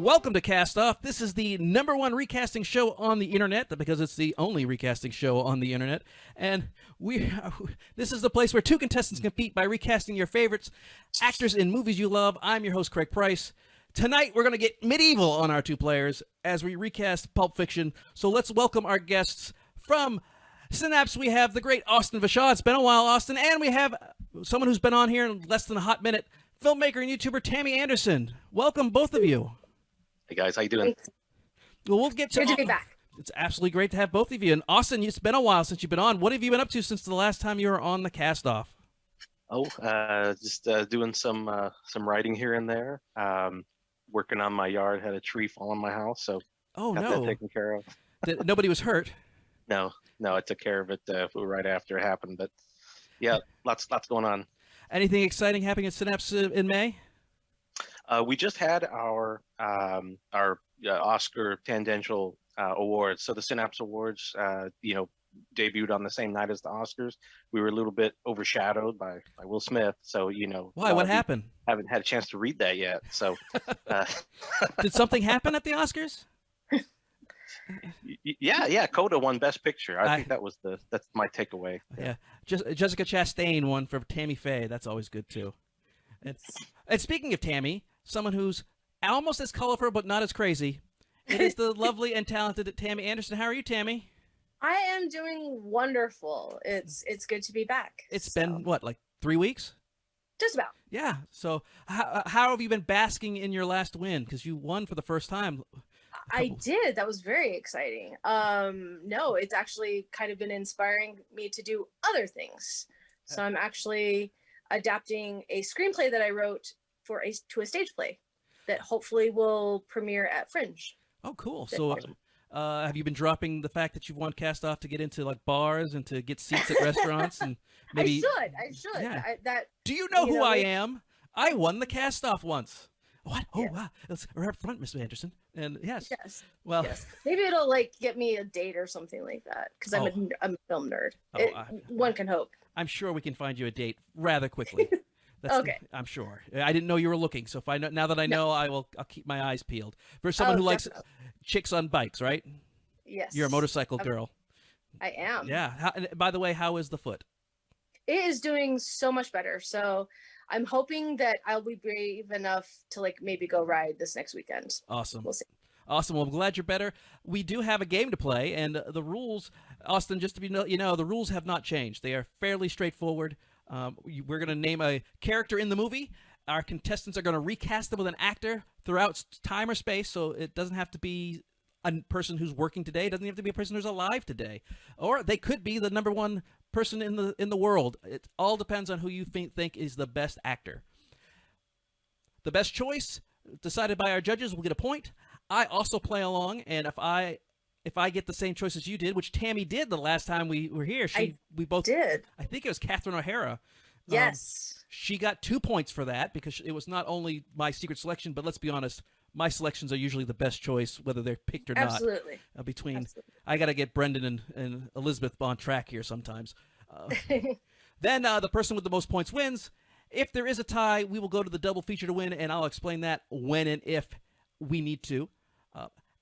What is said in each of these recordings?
Welcome to Cast Off. This is the #1 recasting show on the internet because it's the only recasting show on the internet. And this is the place where two contestants compete by recasting your favorites actors in movies you love. I'm your host, Craig Price. Tonight, we're going to get medieval on our two players as we recast Pulp Fiction. So let's welcome our guests from Synapse. We have the great Austin Vashaw. It's been a while, Austin. And we have someone who's been on here in less than a hot minute, filmmaker and YouTuber Tammy Anderson. Welcome, both of you. Hey guys, how you doing? Well, we'll get to Good to be back. It's absolutely great to have both of you. And Austin, it's been a while since you've been on. What have you been up to since the last time you were on the Cast Off? Oh, just doing some writing here and there. Working on my yard. Had a tree fall on my house, so got that taken care of. Nobody was hurt. No, I took care of it right after it happened. But yeah, lots going on. Anything exciting happening at Synapse in May? We just had our Oscar tangential awards. So the Synapse Awards, debuted on the same night as the Oscars. We were a little bit overshadowed by Will Smith. So why? What happened? Haven't had a chance to read that yet. So did something happen at the Oscars? Yeah. Coda won Best Picture. I think that's my takeaway. Yeah. Jessica Chastain won for Tammy Faye. That's always good too. And speaking of Tammy, someone who's almost as colorful but not as crazy, it is the lovely and talented Tammy Anderson. How are you, Tammy? I am doing wonderful. It's good to be back. It's been what, like 3 weeks? Just about. Yeah. So how have you been basking in your last win? Because you won for the first time. I did. That was very exciting. No, it's actually kind of been inspiring me to do other things. So I'm actually adapting a screenplay that I wrote to a stage play that hopefully will premiere at Fringe. Oh, cool. So have you been dropping the fact that you've won Cast Off to get into like bars and to get seats at restaurants and maybe I should. Yeah. That do you know who I am? I won the Cast Off once. What? Oh, yeah. Wow. We're up front, Miss Anderson. And yes. Well, yes. Maybe it'll get me a date or something like that because I'm a film nerd. One can hope. I'm sure we can find you a date rather quickly. Okay. I'm sure. I didn't know you were looking, so now that I know, I'll keep my eyes peeled. For someone who likes chicks on bikes, right? Yes. You're a motorcycle girl. I am. Yeah. And by the way, how is the foot? It is doing so much better. So I'm hoping that I'll be brave enough to maybe go ride this next weekend. Awesome. We'll see. Awesome. Well, I'm glad you're better. We do have a game to play, and the rules, Austin, just to be the rules have not changed. They are fairly straightforward. We're going to name a character in the movie. Our contestants are going to recast them with an actor throughout time or space, so it doesn't have to be a person who's working today. It doesn't have to be a person who's alive today. Or they could be the #1 person in the world. It all depends on who you think is the best actor. The best choice, decided by our judges, will get a point. I also play along, and if I get the same choice as you did, which Tammy did the last time we were here, we both did. I think it was Catherine O'Hara. Yes. She got 2 points for that because it was not only my secret selection, but let's be honest, my selections are usually the best choice, whether they're picked or not. Absolutely. I got to get Brendan and Elizabeth on track here sometimes. Then the person with the most points wins. If there is a tie, we will go to the double feature to win, and I'll explain that when and if we need to.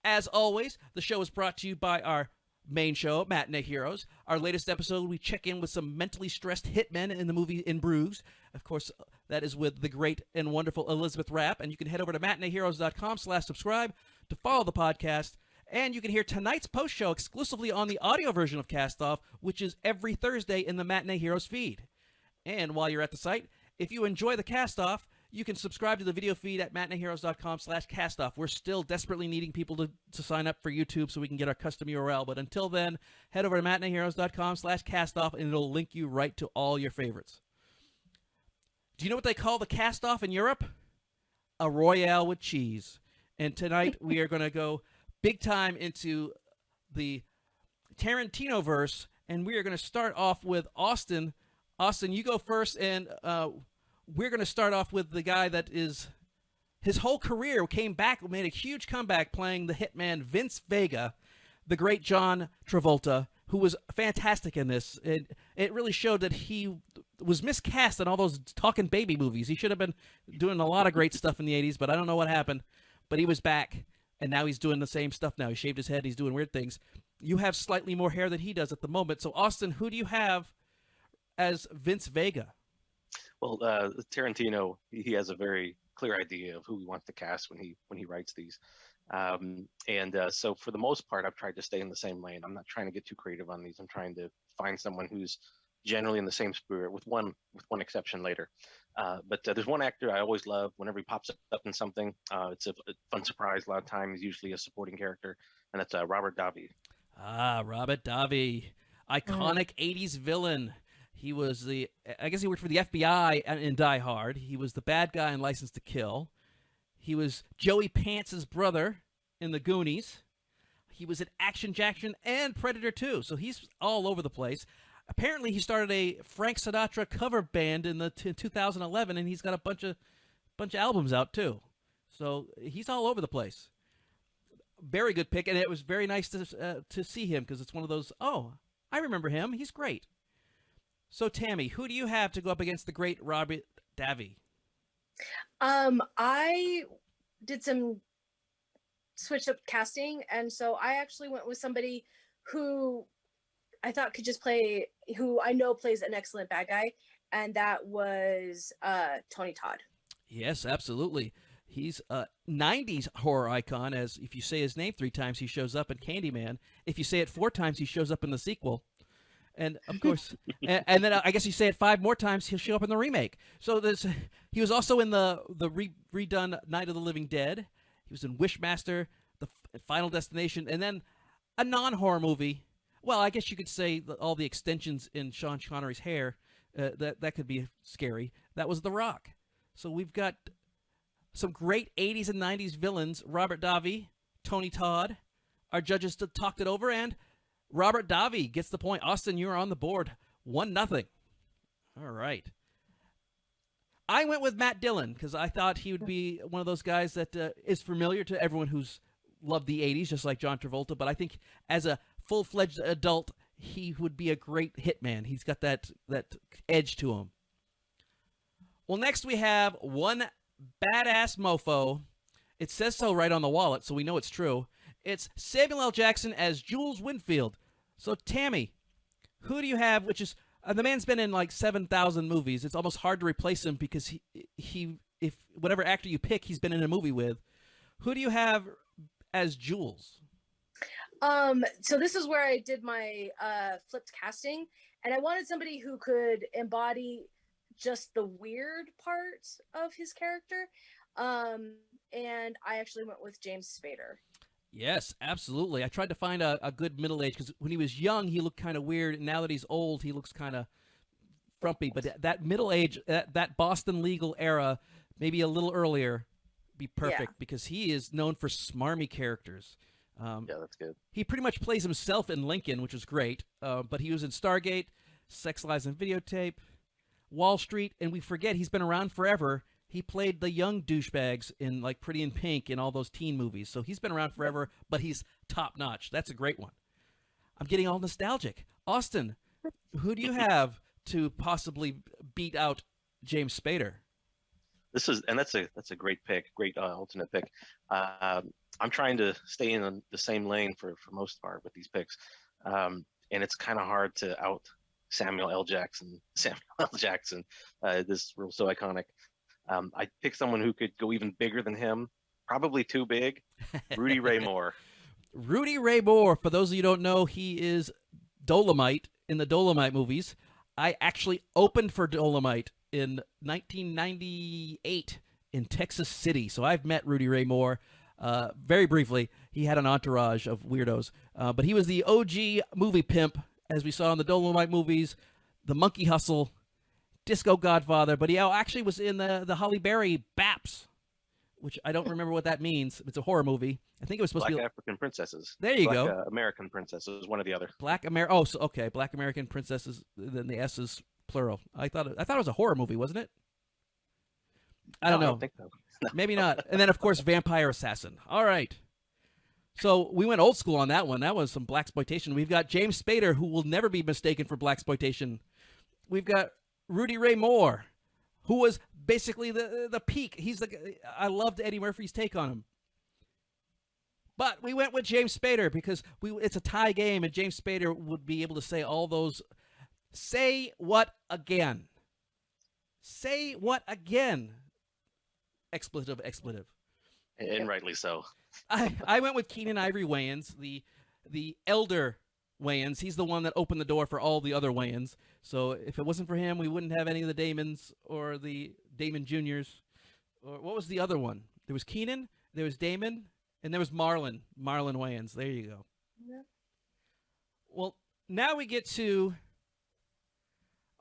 As always, the show is brought to you by our main show, Matinee Heroes. Our latest episode, we check in with some mentally stressed hitmen in the movie In Bruges. Of course, that is with the great and wonderful Elizabeth Rapp. And you can head over to matineeheroes.com/subscribe to follow the podcast. And you can hear tonight's post show exclusively on the audio version of Cast Off, which is every Thursday in the Matinee Heroes feed. And while you're at the site, if you enjoy the Cast Off, you can subscribe to the video feed at matineeheroes.com/castoff. We're still desperately needing people to sign up for YouTube so we can get our custom URL. But until then, head over to matineeheroes.com/castoff and it'll link you right to all your favorites. Do you know what they call the Cast-Off in Europe? A Royale with cheese. And tonight we are going to go big time into the Tarantino verse, and we are going to start off with Austin. Austin, you go first, and we're going to start off with the guy that is his whole career came back, made a huge comeback playing the hitman Vince Vega, the great John Travolta, who was fantastic in this. It really showed that he was miscast in all those talking baby movies. He should have been doing a lot of great stuff in the 80s, but I don't know what happened. but he was back, and now he's doing the same stuff now. He shaved his head. He's doing weird things. You have slightly more hair than he does at the moment. So, Austin, who do you have as Vince Vega? Well, Tarantino, he has a very clear idea of who he wants to cast when he writes these. So for the most part, I've tried to stay in the same lane. I'm not trying to get too creative on these. I'm trying to find someone who's generally in the same spirit, with one exception later. But there's one actor I always love whenever he pops up in something. It's a fun surprise. A lot of times, usually a supporting character, and that's Robert Davi. Ah, Robert Davi, iconic 80s villain. He was I guess he worked for the FBI in Die Hard. He was the bad guy in License to Kill. He was Joey Pants's brother in The Goonies. He was in Action Jackson and Predator 2, so he's all over the place. Apparently, he started a Frank Sinatra cover band in 2011, and he's got a bunch of albums out too. So he's all over the place. Very good pick, and it was very nice to see him, because it's one of those. Oh, I remember him. He's great. So Tammy, who do you have to go up against the great Robert Davi? I did some switch up casting, and so I actually went with somebody who I thought could just play, who I know plays an excellent bad guy, and that was Tony Todd. Yes, absolutely. He's a 90s horror icon, as if you say his name 3 times, he shows up in Candyman. If you say it 4 times, he shows up in the sequel. And, of course, and then I guess you say it 5 more times, he'll show up in the remake. So he was also in the redone Night of the Living Dead. He was in Wishmaster, The Final Destination, and then a non-horror movie. Well, I guess you could say all the extensions in Sean Connery's hair, that could be scary. That was The Rock. So we've got some great 80s and 90s villains. Robert Davi, Tony Todd. Our judges talked it over, and Robert Davi gets the point. Austin, you're on the board. 1-0. All right. I went with Matt Dillon because I thought he would be one of those guys that is familiar to everyone who's loved the 80s, just like John Travolta. But I think as a full-fledged adult, he would be a great hitman. He's got that edge to him. Well, next we have one badass mofo. It says so right on the wallet, so we know it's true. It's Samuel L. Jackson as Jules Winfield. So, Tammy, who do you have? Which is the man's been in like 7,000 movies. It's almost hard to replace him because if whatever actor you pick, he's been in a movie with. Who do you have as Jules? So this is where I did my flipped casting, and I wanted somebody who could embody just the weird part of his character. And I actually went with James Spader. Yes, absolutely. I tried to find a good middle age, because when he was young, he looked kind of weird. And now that he's old, he looks kind of frumpy. But that middle age, that Boston legal era, maybe a little earlier, be perfect, because he is known for smarmy characters. Yeah, that's good. He pretty much plays himself in Lincoln, which is great. But he was in Stargate, Sex, Lies, and Videotape, Wall Street, and we forget he's been around forever. He played the young douchebags in like Pretty in Pink and all those teen movies. So he's been around forever, but he's top notch. That's a great one. I'm getting all nostalgic. Austin, who do you have to possibly beat out James Spader? That's a great pick, great alternate pick. I'm trying to stay in the same lane for most part with these picks, and it's kind of hard to out Samuel L. Jackson. This role so iconic. I picked someone who could go even bigger than him, probably too big. Rudy Raymore. Rudy Raymore. For those of you who don't know, he is Dolomite in the Dolomite movies. I actually opened for Dolomite in 1998 in Texas City. So I've met Rudy Raymore very briefly. He had an entourage of weirdos. But he was the OG movie pimp, as we saw in the Dolomite movies, The Monkey Hustle, Disco Godfather. But he actually was in the Halle Berry Baps, which I don't remember what that means. It's a horror movie. I think it was supposed to be African Princesses. There you go. American Princesses, one or the other. Black American Princesses. Then the S is plural. I thought it was a horror movie, wasn't it? I don't know. I don't think so. Maybe not. And then, of course, Vampire Assassin. All right. So we went old school on that one. That was some blaxploitation. We've got James Spader, who will never be mistaken for blaxploitation. We've got Rudy Raymore, who was basically the peak. I loved Eddie Murphy's take on him. But we went with James Spader because it's a tie game, and James Spader would be able to say all those. Say what again? Say what again? Expletive, expletive. And rightly so. I went with Keenan Ivory Wayans, the elder Wayans. He's the one that opened the door for all the other Wayans. So if it wasn't for him, we wouldn't have any of the Damons or the Damon Juniors. Or what was the other one? There was Keenan, there was Damon, and there was Marlon Wayans. There you go. Yeah. Well, now we get to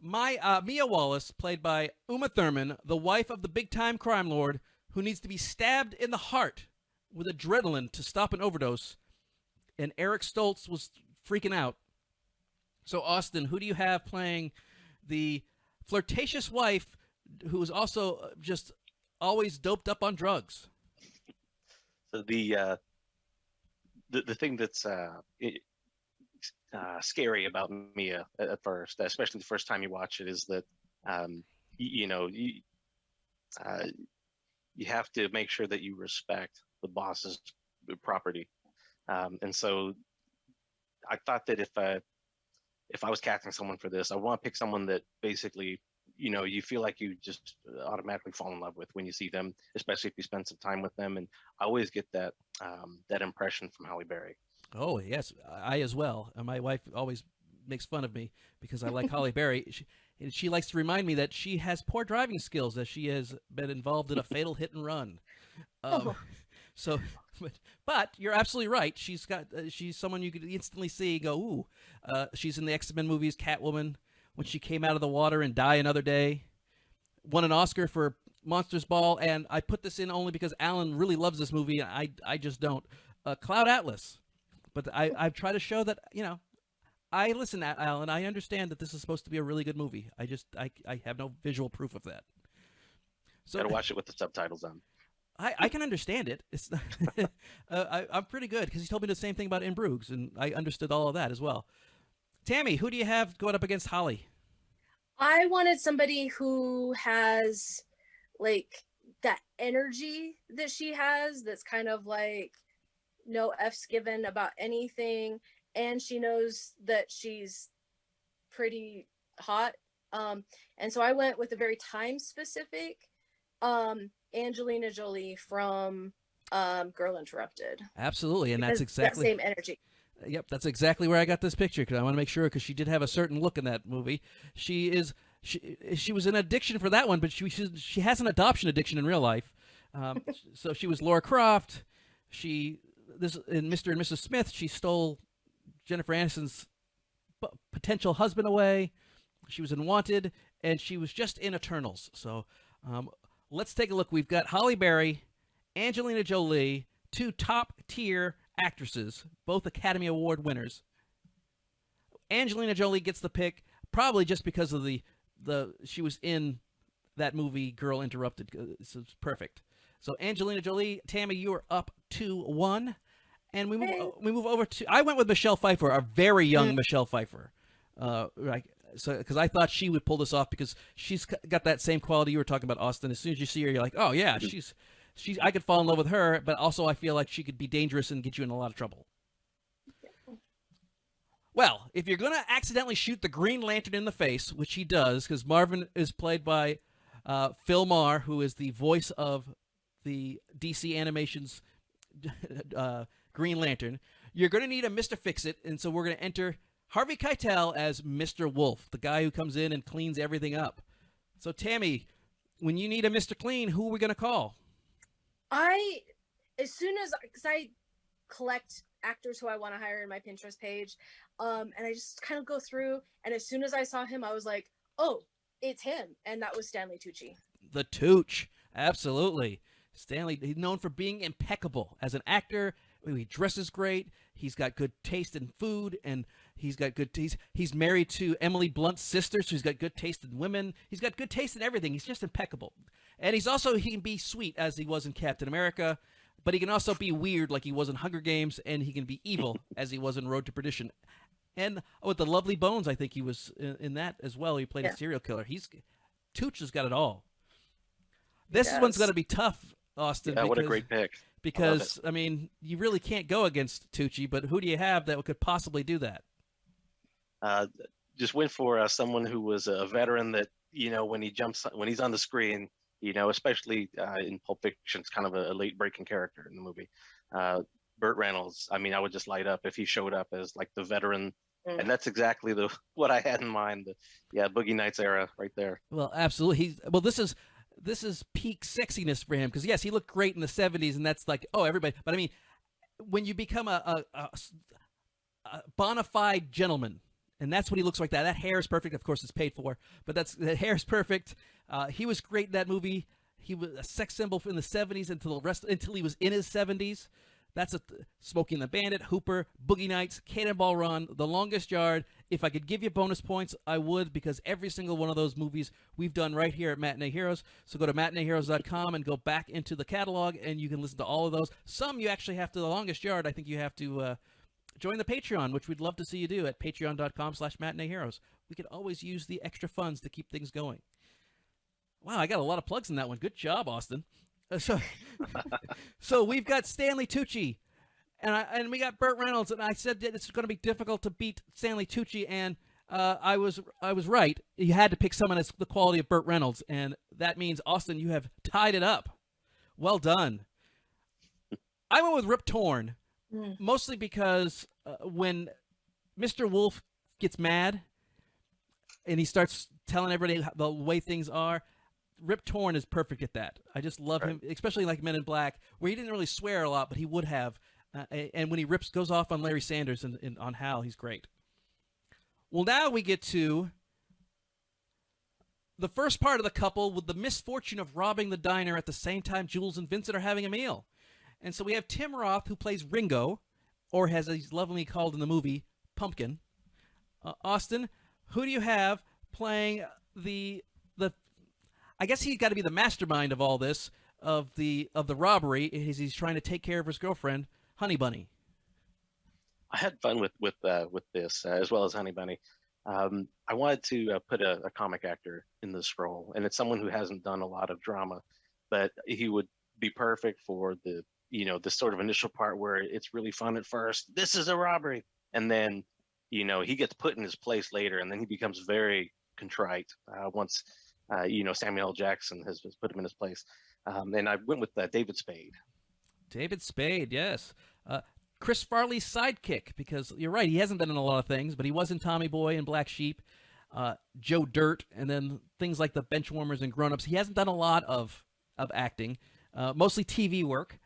Mia Wallace, played by Uma Thurman, the wife of the big-time crime lord who needs to be stabbed in the heart with adrenaline to stop an overdose. And Eric Stoltz was freaking out. So, Austin, who do you have playing the flirtatious wife who is also just always doped up on drugs? So the thing that's scary about Mia at first, especially the first time you watch it, is that you have to make sure that you respect the boss's property, and so I thought that if I was casting someone for this, I want to pick someone that basically you feel like you just automatically fall in love with when you see them, especially if you spend some time with them. And I always get that impression from Halle Berry. Oh, yes, I as well. And my wife always makes fun of me because I like Halle Berry. She likes to remind me that she has poor driving skills, that she has been involved in a fatal hit and run. So, but you're absolutely right. She's someone you could instantly see go, ooh. She's in the X-Men movies, Catwoman, when she came out of the water and Die Another Day. Won an Oscar for Monsters Ball, and I put this in only because Alan really loves this movie, and I just don't. Cloud Atlas. But I've tried to show that, I listen to Alan. I understand that this is supposed to be a really good movie. I have no visual proof of that. So gotta watch it with the subtitles on. I can understand it. It's I'm pretty good because he told me the same thing about In Bruges, and I understood all of that as well. Tammy, who do you have going up against Holly? I wanted somebody who has like that energy that she has. That's kind of like no F's given about anything, and she knows that she's pretty hot. And so I went with a very time specific. Angelina Jolie from Girl Interrupted. Absolutely, and that's exactly that same energy. Yep, that's exactly where I got this picture because I want to make sure because she did have a certain look in that movie. She was an addiction for that one, but she has an adoption addiction in real life. So she was Laura Croft. In Mr. and Mrs. Smith, she stole Jennifer Aniston's potential husband away. She was in Wanted, and she was just in Eternals. So let's take a look. We've got Halle Berry, Angelina Jolie, two top-tier actresses, both Academy Award winners. Angelina Jolie gets the pick, probably just because of she was in that movie Girl Interrupted. So it's perfect. So Angelina Jolie, Tammy, you are up 2-1, and we move over to. I went with Michelle Pfeiffer, a very young Michelle Pfeiffer, right? So because I thought she would pull this off because she's got that same quality you were talking about, Austin. As soon as you see her, you're like, oh yeah, she's. I could fall in love with her, but also I feel like she could be dangerous and get you in a lot of trouble. Well, if you're going to accidentally shoot the Green Lantern in the face, which he does, because Marvin is played by Phil Marr, who is the voice of the DC Animations Green Lantern, you're going to need a Mr. Fix-It, and so we're going to enter Harvey Keitel as Mr. Wolf, the guy who comes in and cleans everything up. So, Tammy, when you need a Mr. Clean, who are we going to call? As soon as I collect actors who I want to hire in my Pinterest page, and I just kind of go through, and as soon as I saw him, I was like, oh, it's him, and that was Stanley Tucci. The Tooch, absolutely. Stanley, he's known for being impeccable as an actor. He dresses great. He's got good taste in food, and he's got good taste. He's married to Emily Blunt's sister, so he's got good taste in women. He's got good taste in everything. He's just impeccable. And he can be sweet as he was in Captain America, but he can also be weird like he was in Hunger Games, and he can be evil as he was in Road to Perdition. And with The Lovely Bones, I think he was in that as well. He played a serial killer. Tooch has got it all. This one's going to be tough, Austin. Yeah, what a great pick. because I mean, you really can't go against Tucci. But who do you have that could possibly do that? Just went for someone who was a veteran that, when he's on the screen, especially in Pulp Fiction, it's kind of a late breaking character in the movie. Burt Reynolds. I mean, I would just light up if he showed up as like the veteran. And that's exactly what I had in mind. Boogie Nights era right there. Well, absolutely. This is peak sexiness for him, because yes, he looked great in the 70s, and that's like, oh, everybody. But I mean, when you become a bona fide gentleman, and that's what he looks like. That hair is perfect. Of course, it's paid for, but the hair is perfect. He was great in that movie. He was a sex symbol in the 70s until he was in his 70s. That's Smoking the Bandit, Hooper, Boogie Nights, Cannonball Run, The Longest Yard. If I could give you bonus points, I would, because every single one of those movies we've done right here at Matinee Heroes. So go to matineeheroes.com and go back into the catalog, and you can listen to all of those. Some you actually have to, The Longest Yard, I think you have to join the Patreon, which we'd love to see you do at patreon.com/matineeheroes. We could always use the extra funds to keep things going. Wow, I got a lot of plugs in that one. Good job, Austin. So we've got Stanley Tucci, and we got Burt Reynolds, and I said that it's going to be difficult to beat Stanley Tucci, and I was right. You had to pick someone that's the quality of Burt Reynolds, and that means, Austin, you have tied it up. Well done. I went with Rip Torn, mostly because when Mr. Wolf gets mad and he starts telling everybody the way things are, Rip Torn is perfect at that. I just love him, especially like Men in Black, where he didn't really swear a lot, but he would have. And when he goes off on Larry Sanders and on Hal, he's great. Well, now we get to the first part of the couple with the misfortune of robbing the diner at the same time Jules and Vincent are having a meal. And so we have Tim Roth, who plays Ringo, or as he's lovingly called in the movie, Pumpkin. Austin, who do you have playing the I guess he's got to be the mastermind of all this, of the robbery, as he's trying to take care of his girlfriend, Honey Bunny. I had fun with this as well as Honey Bunny. I wanted to put a comic actor in this role, and it's someone who hasn't done a lot of drama, but he would be perfect for the sort of initial part where it's really fun at first. This is a robbery, and then he gets put in his place later, and then he becomes very contrite once. Samuel L. Jackson has put him in his place. And I went with David Spade. David Spade, yes. Chris Farley's sidekick, because you're right, he hasn't been in a lot of things, but he was in Tommy Boy and Black Sheep, Joe Dirt, and then things like The Benchwarmers and Grown Ups. He hasn't done a lot of acting, mostly TV work.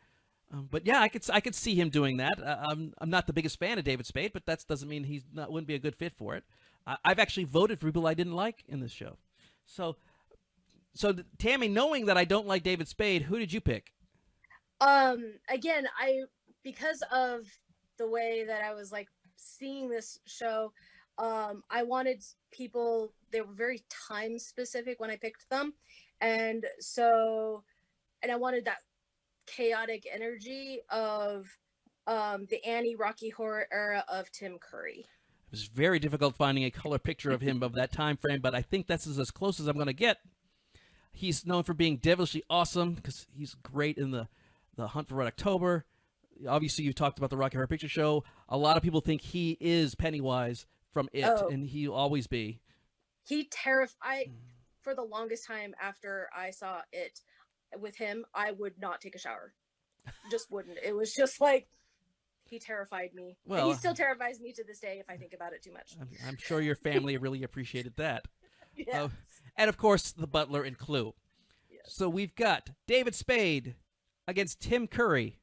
But yeah, I could see him doing that. I'm not the biggest fan of David Spade, but that doesn't mean wouldn't be a good fit for it. I've actually voted for people I didn't like in this show. So Tammy, knowing that I don't like David Spade, who did you pick? Again, because of the way that I was like seeing this show, I wanted people, they were very time specific when I picked them. And I wanted that chaotic energy of the Annie Rocky Horror era of Tim Curry. It was very difficult finding a color picture of him of that time frame, but I think that's as close as I'm going to get. He's known for being devilishly awesome because he's great in the Hunt for Red October. Obviously, you talked about the Rocky Horror Picture Show. A lot of people think he is Pennywise from It, and he'll always be. He terrified. For the longest time after I saw It with him, I would not take a shower. Just wouldn't. It was just like, he terrified me. Well, and he still terrifies me to this day if I think about it too much. I'm sure your family really appreciated that. Yes. And of course, the butler in Clue. Yes. So we've got David Spade against Tim Curry.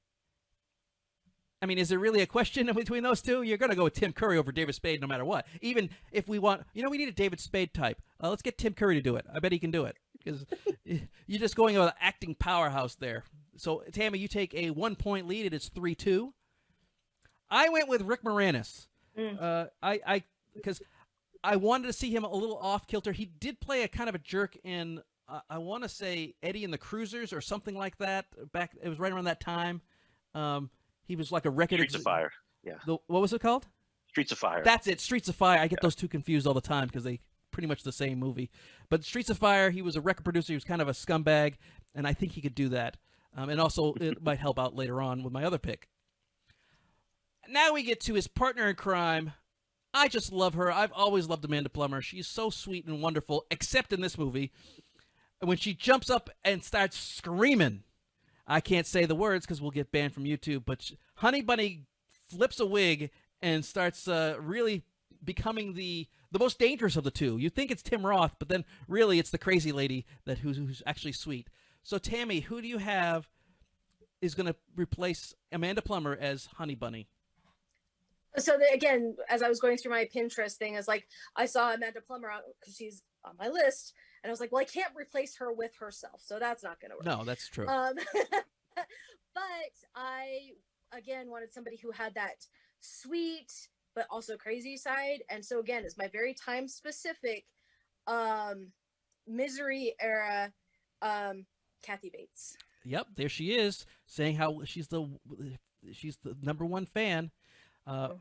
I mean, is there really a question between those two? You're going to go with Tim Curry over David Spade no matter what. Even if we want, we need a David Spade type. Let's get Tim Curry to do it. I bet he can do it. Because you're just going with an acting powerhouse there. So, Tammy, you take a 1-point lead. It is 3-2. I went with Rick Moranis. Because I wanted to see him a little off kilter. He did play a kind of a jerk in, I want to say, Eddie and the Cruisers or something like that. It was right around that time. He was like a record. Streets of Fire. Yeah. What was it called? Streets of Fire. That's it. Streets of Fire. I get those two confused all the time because they pretty much the same movie. But Streets of Fire, he was a record producer. He was kind of a scumbag, and I think he could do that. And also, it might help out later on with my other pick. Now we get to his partner in crime. I just love her. I've always loved Amanda Plummer. She's so sweet and wonderful, except in this movie, when she jumps up and starts screaming. I can't say the words because we'll get banned from YouTube, but Honey Bunny flips a wig and starts really becoming the most dangerous of the two. You think it's Tim Roth, but then really it's the crazy lady who's actually sweet. So, Tammy, who do you have is going to replace Amanda Plummer as Honey Bunny? So again, as I was going through my Pinterest thing, I saw Amanda Plummer because she's on my list, and I was like, well, I can't replace her with herself, so that's not going to work. No, that's true. But I again wanted somebody who had that sweet but also crazy side, and so again, it's my very time specific Misery era Kathy Bates. Yep, there she is, saying how she's the #1 fan.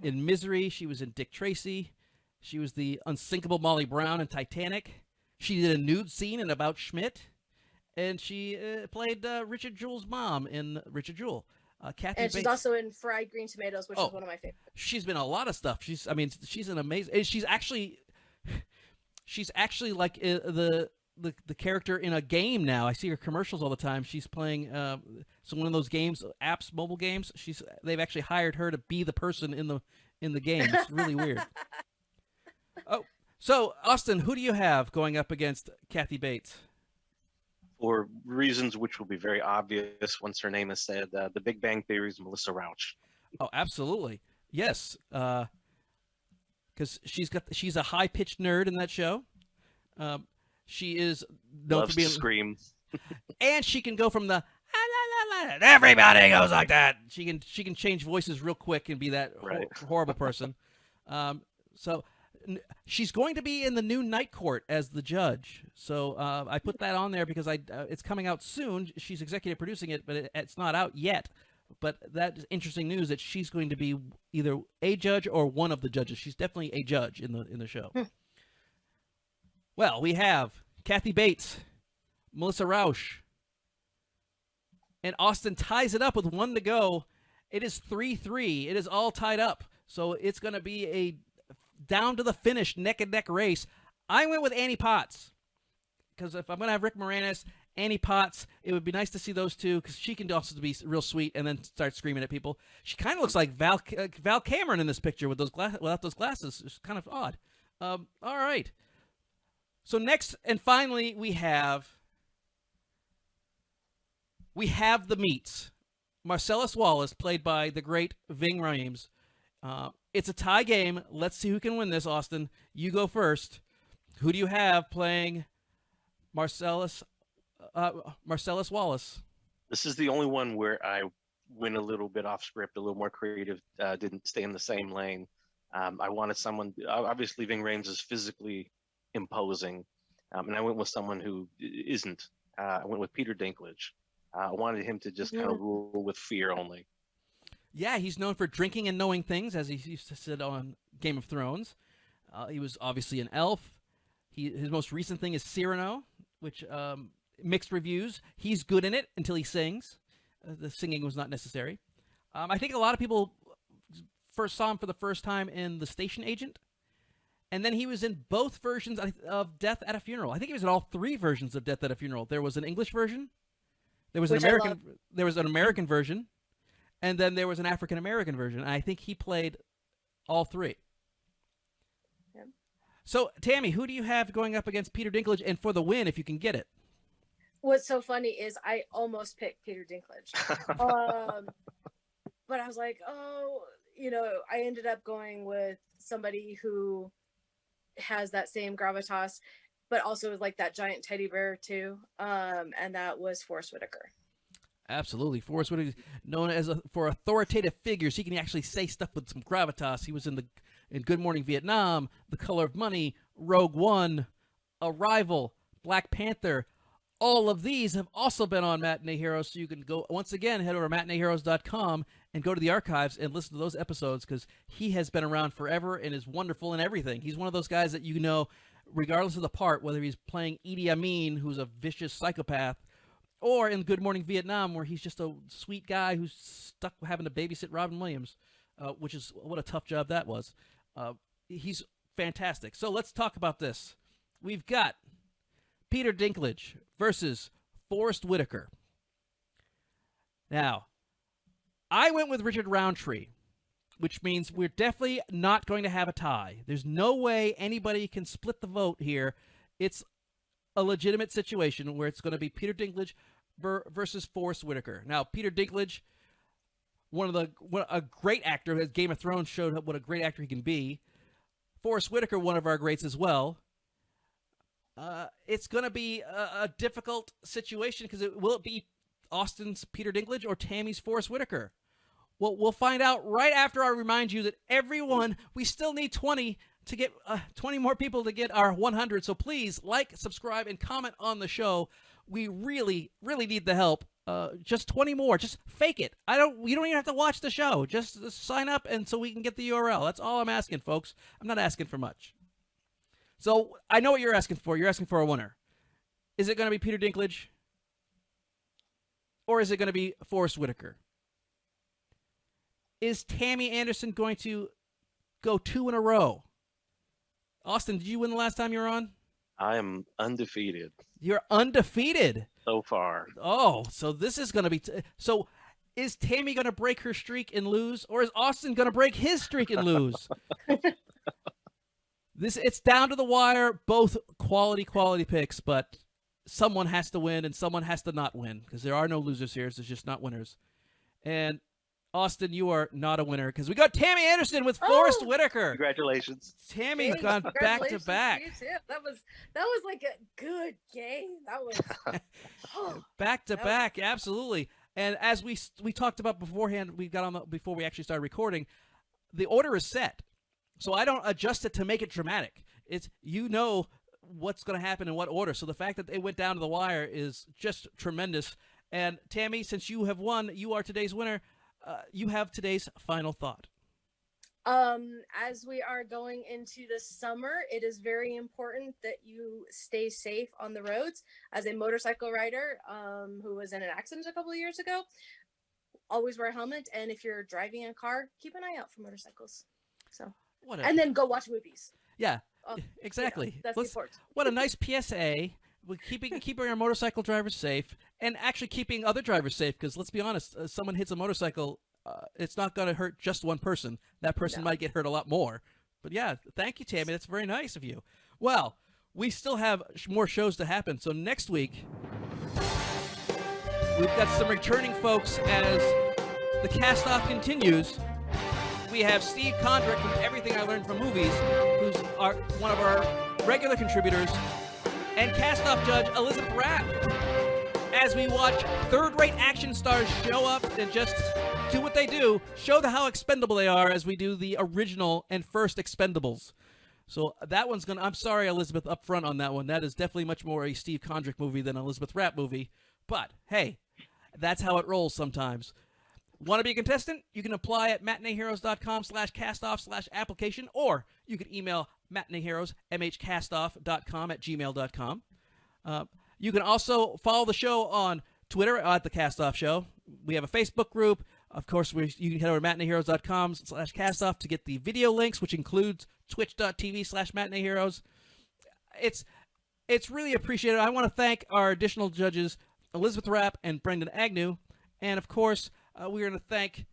In Misery, she was in Dick Tracy. She was the unsinkable Molly Brown in Titanic. She did a nude scene in About Schmidt. And she played Richard Jewell's mom in Richard Jewell. Kathy Bates. She's also in Fried Green Tomatoes, which is one of my favorites. She's been in a lot of stuff. She's an amazing. She's actually like the character in a game now. I see her commercials all the time. She's playing one of those games, apps, mobile games. They've actually hired her to be the person in the game. It's really weird. Oh, so Austin, who do you have going up against Kathy Bates? For reasons which will be very obvious once her name is said, The Big Bang Theory's Melissa Rauch. Oh, absolutely, yes. Because she's a high-pitched nerd in that show. She is known Loves for being to scream, and she can go from the everybody goes like that. She can change voices real quick and be that horrible person. So she's going to be in the new Night Court as the judge. So I put that on there because it's coming out soon. She's executive producing it, but it's not out yet. But that's interesting news that she's going to be either a judge or one of the judges. She's definitely a judge in the show. Well, we have Kathy Bates, Melissa Rauch, and Austin ties it up with 1 to go. It is 3-3. It is all tied up. So it's going to be a down to the finish, neck-and-neck race. I went with Annie Potts because if I'm going to have Rick Moranis, Annie Potts, it would be nice to see those two because she can also be real sweet and then start screaming at people. She kind of looks like Val Cameron in this picture with without those glasses. It's kind of odd. All right. So next and finally, we have the meets. Marcellus Wallace, played by the great Ving Rhames. It's a tie game. Let's see who can win this, Austin. You go first. Who do you have playing Marcellus Wallace? This is the only one where I went a little bit off script, a little more creative, didn't stay in the same lane. I wanted someone, obviously Ving Rhames is physically imposing, and I went with someone who isn't. I went with Peter Dinklage. I wanted him to just kind of rule with fear only. Yeah, he's known for drinking and knowing things, as he used to sit on Game of Thrones. He was obviously an elf. His most recent thing is Cyrano, which mixed reviews. He's good in it until he sings. The singing was not necessary. I think a lot of people first saw him for the first time in The Station Agent. And then he was in both versions of Death at a Funeral. I think he was in all 3 versions of Death at a Funeral. There was an English version. There was an American version. And then there was an African American version. And I think he played all 3. Yeah. So, Tammy, who do you have going up against Peter Dinklage and for the win if you can get it? What's so funny is I almost picked Peter Dinklage. But I was like, I ended up going with somebody who has that same gravitas, but also is like that giant teddy bear too. And that was Forrest Whitaker. Absolutely. Forrest Whitaker is known for authoritative figures. He can actually say stuff with some gravitas. He was in Good Morning Vietnam, The Color of Money, Rogue One, Arrival, Black Panther. All of these have also been on Matinee Heroes, so you can go, once again, head over to matineeheroes.com and go to the archives and listen to those episodes because he has been around forever and is wonderful in everything. He's one of those guys that you know, regardless of the part, whether he's playing Idi Amin, who's a vicious psychopath, or in Good Morning Vietnam, where he's just a sweet guy who's stuck having to babysit Robin Williams, which is what a tough job that was. He's fantastic. So let's talk about this. We've got Peter Dinklage versus Forrest Whitaker. Now, I went with Richard Roundtree, which means we're definitely not going to have a tie. There's no way anybody can split the vote here. It's a legitimate situation where it's going to be Peter Dinklage versus Forrest Whitaker. Now, Peter Dinklage, a great actor, as Game of Thrones showed what a great actor he can be. Forrest Whitaker, one of our greats as well. It's going to be a difficult situation because will it be Austin's Peter Dinklage or Tammy's Forrest Whitaker? Well, we'll find out right after I remind you that everyone, we still need 20 to get 20 more people to get our 100. So please like, subscribe, and comment on the show. We really, really need the help. Just 20 more. Just fake it. You don't even have to watch the show. Just sign up and so we can get the URL. That's all I'm asking, folks. I'm not asking for much. So I know what you're asking for. You're asking for a winner. Is it going to be Peter Dinklage? Or is it going to be Forrest Whitaker? Is Tammy Anderson going to go 2 in a row? Austin, did you win the last time you were on? I am undefeated. You're undefeated so far. Oh, so this is going to be... So is Tammy going to break her streak and lose? Or is Austin going to break his streak and lose? It's down to the wire. Both quality picks, but someone has to win and someone has to not win because there are no losers here. There's just not winners. And Austin, you are not a winner because we got Tammy Anderson with Forrest Whitaker. Congratulations. Tammy's gone back to back. That was like a good game. That was back to back, absolutely. And as we talked about beforehand, we got on before we actually started recording, the order is set. So I don't adjust it to make it dramatic. It's what's going to happen in what order. So the fact that they went down to the wire is just tremendous. And Tammy, since you have won, you are today's winner. You have today's final thought. As we are going into the summer, it is very important that you stay safe on the roads. As a motorcycle rider who was in an accident a couple of years ago, always wear a helmet. And if you're driving a car, keep an eye out for motorcycles. So, and then go watch movies. Yeah, exactly. That's important. What a nice PSA. We're keeping our motorcycle drivers safe and actually keeping other drivers safe because let's be honest, someone hits a motorcycle, it's not going to hurt just one person. That person might get hurt a lot more. But yeah, thank you, Tammy. That's very nice of you. Well, we still have more shows to happen. So next week, we've got some returning folks as the cast-off continues. We have Steve Condrick from Everything I Learned from Movies, who's one of our regular contributors, and cast-off judge Elizabeth Rapp, as we watch third-rate action stars show up and just do what they do, show how expendable they are as we do the original and first Expendables. So that one's going to... I'm sorry, Elizabeth, up front on that one. That is definitely much more a Steve Condrick movie than an Elizabeth Rapp movie. But, hey, that's how it rolls sometimes. Want to be a contestant? You can apply at matineeheroes.com/castoff/application, or you can email matineeheroes, mhcastoff.com@gmail.com. You can also follow the show on Twitter at The Castoff Show. We have a Facebook group. Of course, you can head over to matineeheroes.com/castoff to get the video links, which includes twitch.tv/matineeheroes. It's really appreciated. I want to thank our additional judges, Elizabeth Rapp and Brendan Agnew. And, of course, we're going to thank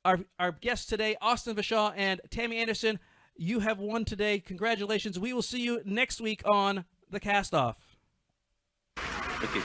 our guests today, Austin Vashaw and Tammy Anderson. You have won today. Congratulations. We will see you next week on The Cast Off. Thank you.